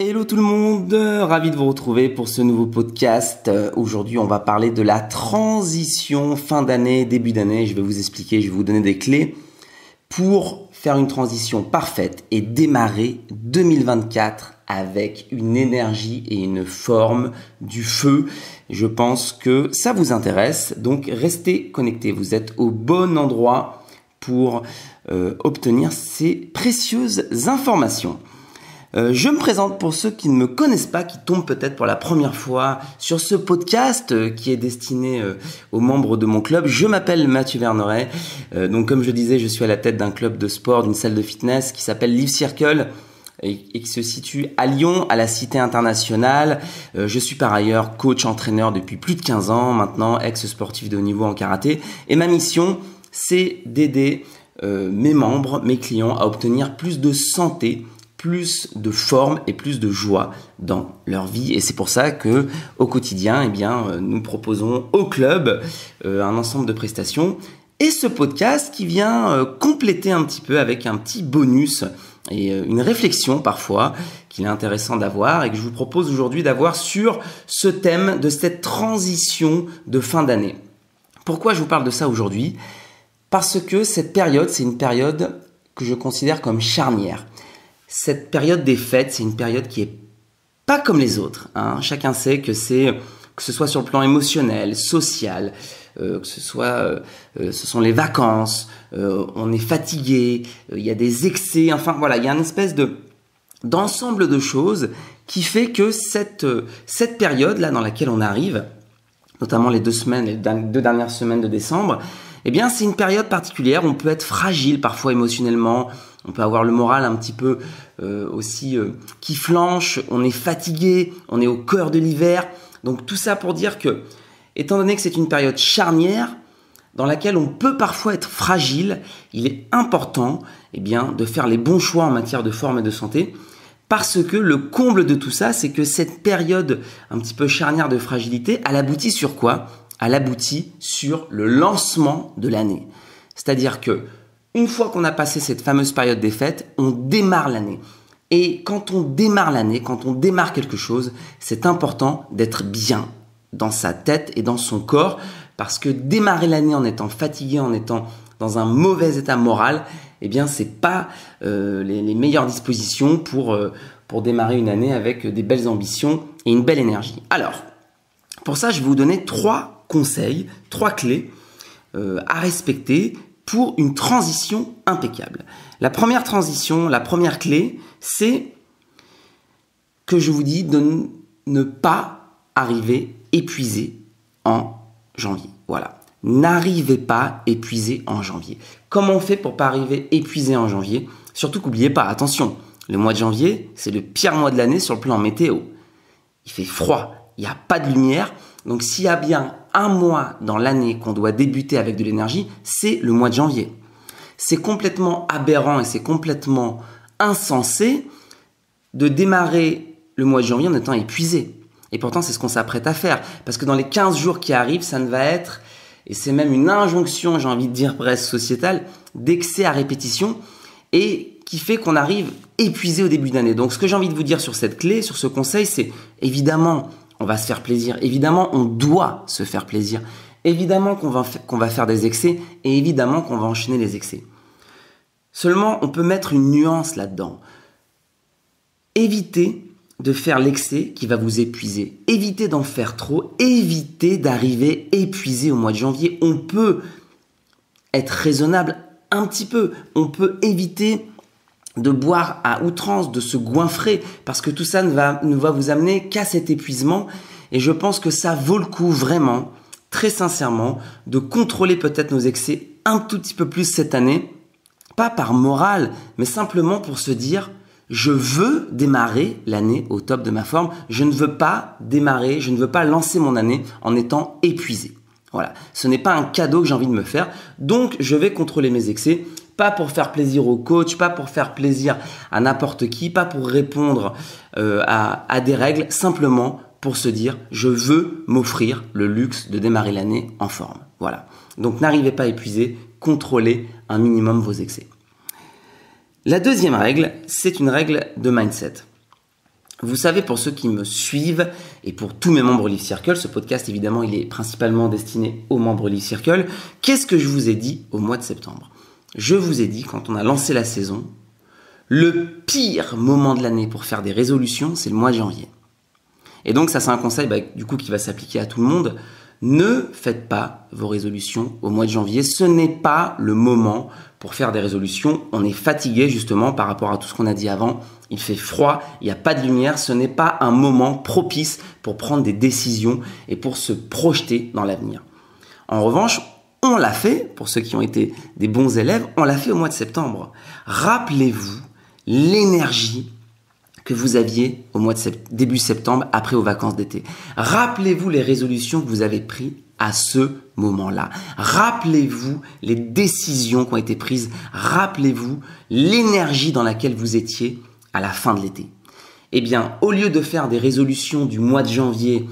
Hello tout le monde, ravi de vous retrouver pour ce nouveau podcast. Aujourd'hui, on va parler de la transition fin d'année, début d'année. Je vais vous expliquer, je vais vous donner des clés pour faire une transition parfaite et démarrer 2024 avec une énergie et une forme du feu. Je pense que ça vous intéresse, donc restez connectés. Vous êtes au bon endroit pour obtenir ces précieuses informations. Je me présente pour ceux qui ne me connaissent pas, qui tombent peut-être pour la première fois sur ce podcast qui est destiné aux membres de mon club. Je m'appelle Mathieu Verneret. Donc comme je disais, je suis à la tête d'un club de sport, d'une salle de fitness qui s'appelle Live Circle et qui se situe à Lyon, à la Cité Internationale. Je suis par ailleurs coach-entraîneur depuis plus de 15 ans maintenant, ex-sportif de haut niveau en karaté. Et ma mission, c'est d'aider mes membres, mes clients à obtenir plus de santé, plus de forme et plus de joie dans leur vie. Et c'est pour ça que au quotidien, nous proposons au club un ensemble de prestations. Et ce podcast qui vient compléter un petit peu avec un petit bonus et une réflexion parfois qu'il est intéressant d'avoir et que je vous propose aujourd'hui d'avoir sur ce thème de cette transition de fin d'année. Pourquoi je vous parle de ça aujourd'hui ? Parce que cette période, c'est une période que je considère comme charnière. Cette période des fêtes, c'est une période qui est pas comme les autres. Chacun sait que ce soit sur le plan émotionnel, social, ce sont les vacances, on est fatigué, il y a des excès, enfin voilà, il y a une espèce d'ensemble de choses qui fait que cette période là dans laquelle on arrive, notamment les deux dernières semaines de décembre, c'est une période particulière. On peut être fragile parfois émotionnellement. On peut avoir le moral un petit peu aussi qui flanche. On est fatigué. On est au cœur de l'hiver. Donc tout ça pour dire que, étant donné que c'est une période charnière dans laquelle on peut parfois être fragile, il est important de faire les bons choix en matière de forme et de santé. Parce que le comble de tout ça, c'est que cette période un petit peu charnière de fragilité, elle aboutit sur quoi ? Elle aboutit sur le lancement de l'année. C'est-à-dire que une fois qu'on a passé cette fameuse période des fêtes, on démarre l'année. Et quand on démarre l'année, quand on démarre quelque chose, c'est important d'être bien dans sa tête et dans son corps, parce que démarrer l'année en étant fatigué, en étant dans un mauvais état moral, c'est pas les meilleures dispositions pour démarrer une année avec des belles ambitions et une belle énergie. Alors, pour ça, je vais vous donner 3 conseils, 3 clés à respecter pour une transition impeccable. La première clé, c'est que je vous dis de ne pas arriver épuisé en janvier. Voilà. N'arrivez pas épuisé en janvier. Comment on fait pour pas arriver épuisé en janvier ? Surtout qu'oubliez pas, attention, le mois de janvier, c'est le pire mois de l'année sur le plan météo. Il fait froid, il n'y a pas de lumière. Donc s'il y a bien un mois dans l'année qu'on doit débuter avec de l'énergie, c'est le mois de janvier. C'est complètement aberrant et c'est complètement insensé de démarrer le mois de janvier en étant épuisé. Et pourtant, c'est ce qu'on s'apprête à faire. Parce que dans les 15 jours qui arrivent, ça ne va être, et c'est même une injonction, j'ai envie de dire presque sociétale, d'excès à répétition et qui fait qu'on arrive épuisé au début d'année. Donc ce que j'ai envie de vous dire sur cette clé, sur ce conseil, c'est évidemment, on va se faire plaisir. Évidemment, on doit se faire plaisir. Évidemment qu'on va faire des excès et évidemment qu'on va enchaîner les excès. Seulement, on peut mettre une nuance là-dedans. Évitez de faire l'excès qui va vous épuiser. Évitez d'en faire trop. Évitez d'arriver épuisé au mois de janvier. On peut être raisonnable un petit peu. On peut éviter de boire à outrance, de se goinfrer, parce que tout ça ne va vous amener qu'à cet épuisement. Et je pense que ça vaut le coup vraiment, très sincèrement, de contrôler peut-être nos excès un tout petit peu plus cette année, pas par morale, mais simplement pour se dire « je veux démarrer l'année au top de ma forme, je ne veux pas lancer mon année en étant épuisé ». Voilà, ce n'est pas un cadeau que j'ai envie de me faire, donc je vais contrôler mes excès, pas pour faire plaisir au coach, pas pour faire plaisir à n'importe qui, pas pour répondre à des règles, simplement pour se dire je veux m'offrir le luxe de démarrer l'année en forme. Voilà, donc n'arrivez pas épuisé, contrôlez un minimum vos excès. La deuxième règle, c'est une règle de mindset. Vous savez, pour ceux qui me suivent et pour tous mes membres Live Circle, ce podcast évidemment il est principalement destiné aux membres Live Circle, qu'est-ce que je vous ai dit au mois de septembre? Je vous ai dit, quand on a lancé la saison, le pire moment de l'année pour faire des résolutions, c'est le mois de janvier. Et donc ça c'est un conseil du coup qui va s'appliquer à tout le monde. Ne faites pas vos résolutions au mois de janvier. Ce n'est pas le moment pour faire des résolutions. On est fatigué justement par rapport à tout ce qu'on a dit avant. Il fait froid, il n'y a pas de lumière. Ce n'est pas un moment propice pour prendre des décisions et pour se projeter dans l'avenir. En revanche, on l'a fait, pour ceux qui ont été des bons élèves, on l'a fait au mois de septembre. Rappelez-vous l'énergie que vous aviez au mois de début septembre après aux vacances d'été. Rappelez-vous les résolutions que vous avez prises à ce moment-là. Rappelez-vous les décisions qui ont été prises. Rappelez-vous l'énergie dans laquelle vous étiez à la fin de l'été. Eh bien, au lieu de faire des résolutions du mois de janvier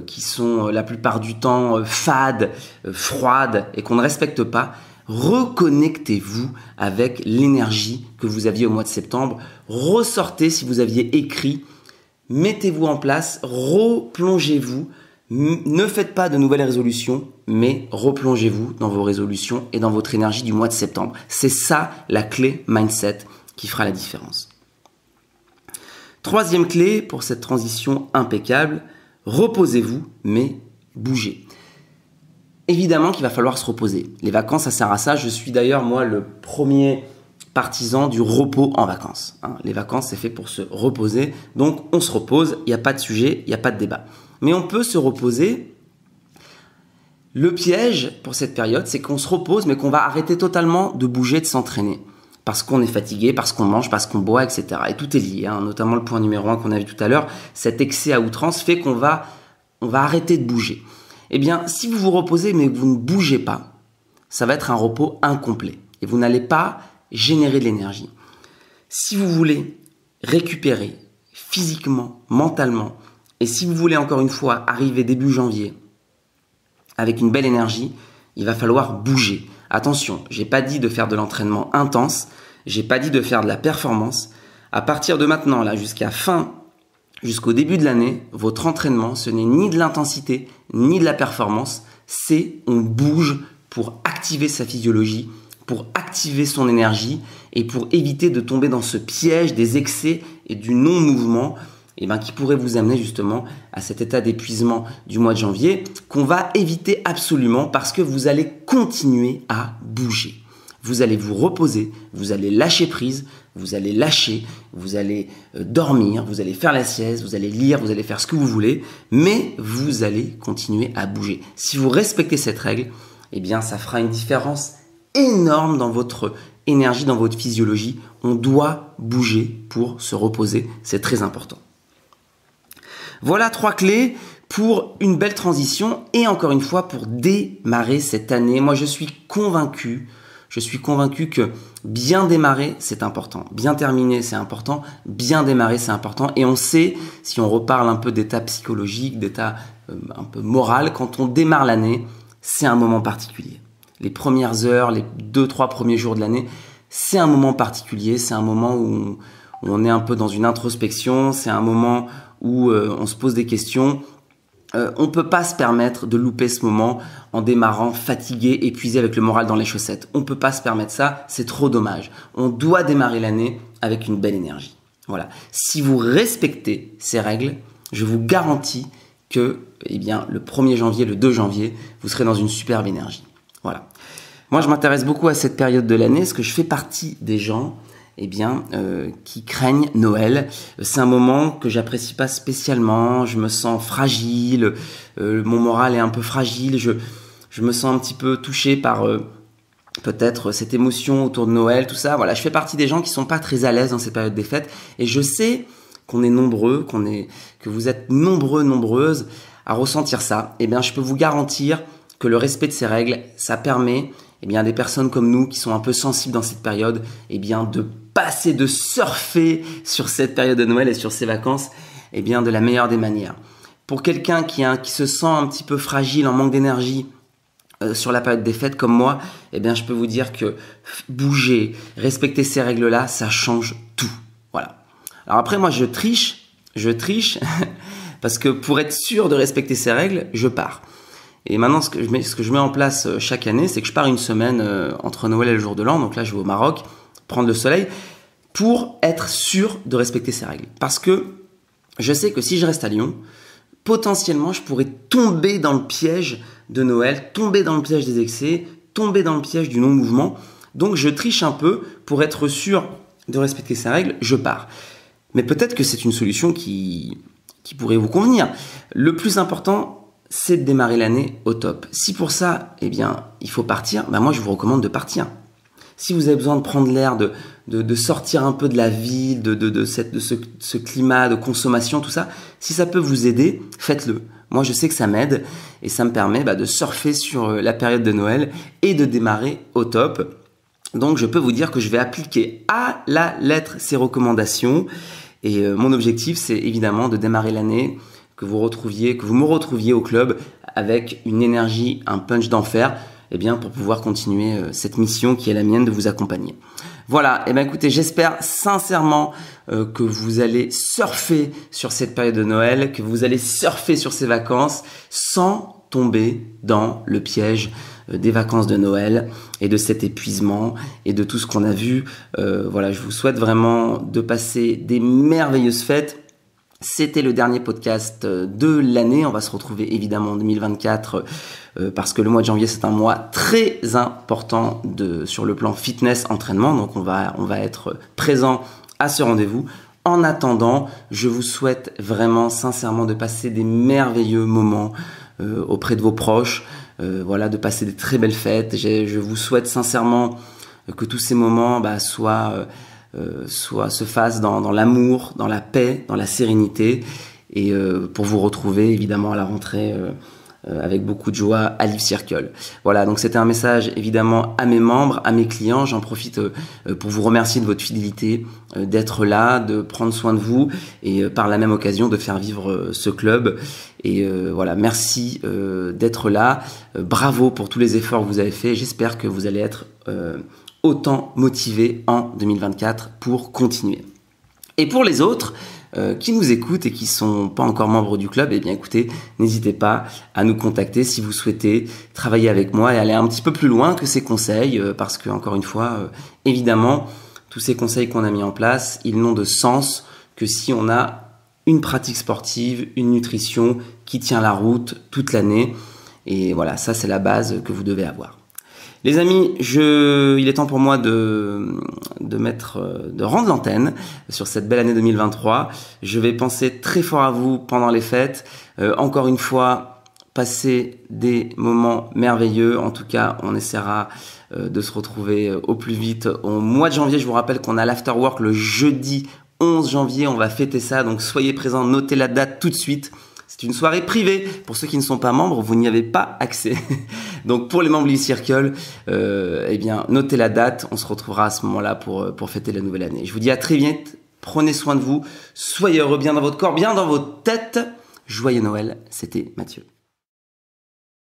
qui sont la plupart du temps fades, froides et qu'on ne respecte pas, reconnectez-vous avec l'énergie que vous aviez au mois de septembre. Ressortez si vous aviez écrit, mettez-vous en place, replongez-vous. Ne faites pas de nouvelles résolutions, mais replongez-vous dans vos résolutions et dans votre énergie du mois de septembre. C'est ça la clé mindset qui fera la différence. Troisième clé pour cette transition impeccable, reposez-vous, mais bougez. Évidemment qu'il va falloir se reposer. Les vacances, ça sert à ça. Je suis d'ailleurs, moi, le premier partisan du repos en vacances. Les vacances, c'est fait pour se reposer. Donc, on se repose. Il n'y a pas de sujet, il n'y a pas de débat. Mais on peut se reposer. Le piège pour cette période, c'est qu'on se repose, mais qu'on va arrêter totalement de bouger, de s'entraîner. Parce qu'on est fatigué, parce qu'on mange, parce qu'on boit, etc. Et tout est lié, notamment le point numéro 1 qu'on a vu tout à l'heure. Cet excès à outrance fait qu'on va arrêter de bouger. Eh bien, si vous vous reposez mais que vous ne bougez pas, ça va être un repos incomplet et vous n'allez pas générer de l'énergie. Si vous voulez récupérer physiquement, mentalement, et si vous voulez encore une fois arriver début janvier avec une belle énergie, il va falloir bouger. Attention, j'ai pas dit de faire de l'entraînement intense, j'ai pas dit de faire de la performance. À partir de maintenant, là, jusqu'au début de l'année, votre entraînement, ce n'est ni de l'intensité, ni de la performance, c'est on bouge pour activer sa physiologie, pour activer son énergie et pour éviter de tomber dans ce piège des excès et du non-mouvement qui pourrait vous amener justement à cet état d'épuisement du mois de janvier qu'on va éviter absolument parce que vous allez continuer à bouger. Vous allez vous reposer, vous allez lâcher prise, vous allez lâcher, vous allez dormir, vous allez faire la sieste, vous allez lire, vous allez faire ce que vous voulez, mais vous allez continuer à bouger. Si vous respectez cette règle, eh bien ça fera une différence énorme dans votre énergie, dans votre physiologie. On doit bouger pour se reposer, c'est très important. Voilà 3 clés pour une belle transition et encore une fois pour démarrer cette année. Moi je suis convaincu que bien démarrer, c'est important. Bien terminer, c'est important. Bien démarrer, c'est important. Et on sait, si on reparle un peu d'état psychologique, d'état un peu moral, quand on démarre l'année, c'est un moment particulier. Les premières heures, les 2-3 premiers jours de l'année, c'est un moment particulier. C'est un moment où on est un peu dans une introspection. C'est un moment où on se pose des questions. On peut pas se permettre de louper ce moment en démarrant fatigué, épuisé avec le moral dans les chaussettes. On peut pas se permettre ça, c'est trop dommage. On doit démarrer l'année avec une belle énergie. Voilà. Si vous respectez ces règles, je vous garantis que le 1er janvier, le 2 janvier, vous serez dans une superbe énergie. Voilà. Moi, je m'intéresse beaucoup à cette période de l'année parce que je fais partie des gens qui craignent Noël. C'est un moment que j'apprécie pas spécialement. Je me sens fragile. Mon moral est un peu fragile. Je me sens un petit peu touché par peut-être cette émotion autour de Noël, tout ça. Voilà, je fais partie des gens qui sont pas très à l'aise dans cette période des fêtes. Et je sais qu'on est nombreux, que vous êtes nombreux, nombreuses à ressentir ça. Je peux vous garantir que le respect de ces règles, ça permet des personnes comme nous qui sont un peu sensibles dans cette période, de passer, de surfer sur cette période de Noël et sur ces vacances, de la meilleure des manières. Pour quelqu'un qui se sent un petit peu fragile, en manque d'énergie sur la période des fêtes comme moi, je peux vous dire que bouger, respecter ces règles-là, ça change tout. Voilà. Alors après, moi, je triche parce que pour être sûr de respecter ces règles, je pars. Et maintenant, ce que je mets en place chaque année, c'est que je pars une semaine entre Noël et le jour de l'an. Donc là, je vais au Maroc, prendre le soleil, pour être sûr de respecter ces règles. Parce que je sais que si je reste à Lyon, potentiellement, je pourrais tomber dans le piège de Noël, tomber dans le piège des excès, tomber dans le piège du non-mouvement. Donc, je triche un peu pour être sûr de respecter ces règles, je pars. Mais peut-être que c'est une solution qui pourrait vous convenir. Le plus important, c'est de démarrer l'année au top. Si pour ça, eh bien, il faut partir, moi, je vous recommande de partir. Si vous avez besoin de prendre l'air, de sortir un peu de la ville, de ce climat de consommation, tout ça, si ça peut vous aider, faites-le. Moi, je sais que ça m'aide et ça me permet de surfer sur la période de Noël et de démarrer au top. Donc, je peux vous dire que je vais appliquer à la lettre ces recommandations. Et mon objectif, c'est évidemment de démarrer l'année, que vous me retrouviez au club avec une énergie, un punch d'enfer, pour pouvoir continuer cette mission qui est la mienne de vous accompagner. Voilà, écoutez, j'espère sincèrement que vous allez surfer sur cette période de Noël, que vous allez surfer sur ces vacances sans tomber dans le piège des vacances de Noël et de cet épuisement et de tout ce qu'on a vu. Je vous souhaite vraiment de passer des merveilleuses fêtes. C'était le dernier podcast de l'année. On va se retrouver évidemment en 2024 parce que le mois de janvier, c'est un mois très important sur le plan fitness, entraînement. Donc, on va être présent à ce rendez-vous. En attendant, je vous souhaite vraiment sincèrement de passer des merveilleux moments auprès de vos proches, de passer des très belles fêtes. Je vous souhaite sincèrement que tous ces moments se fassent dans l'amour, dans la paix, dans la sérénité, et pour vous retrouver évidemment à la rentrée avec beaucoup de joie à Live Circle. Voilà, donc c'était un message évidemment à mes membres, à mes clients. J'en profite pour vous remercier de votre fidélité, d'être là, de prendre soin de vous et par la même occasion de faire vivre ce club. Et merci d'être là. Bravo pour tous les efforts que vous avez faits. J'espère que vous allez être autant motivés en 2024 pour continuer. Et pour les autres qui nous écoutent et qui sont pas encore membres du club, écoutez, n'hésitez pas à nous contacter si vous souhaitez travailler avec moi et aller un petit peu plus loin que ces conseils, parce que encore une fois, évidemment, tous ces conseils qu'on a mis en place, ils n'ont de sens que si on a une pratique sportive, une nutrition qui tient la route toute l'année. Et voilà, ça c'est la base que vous devez avoir. Les amis, il est temps pour moi de rendre l'antenne sur cette belle année 2023. Je vais penser très fort à vous pendant les fêtes. Encore une fois, passez des moments merveilleux. En tout cas, on essaiera de se retrouver au plus vite au mois de janvier. Je vous rappelle qu'on a l'afterwork le jeudi 11 janvier. On va fêter ça, donc soyez présents, notez la date tout de suite. C'est une soirée privée. Pour ceux qui ne sont pas membres, vous n'y avez pas accès. Donc pour les membres Live Circle, notez la date. On se retrouvera à ce moment-là pour fêter la nouvelle année. Je vous dis à très vite. Prenez soin de vous. Soyez heureux, bien dans votre corps, bien dans votre tête. Joyeux Noël. C'était Mathieu.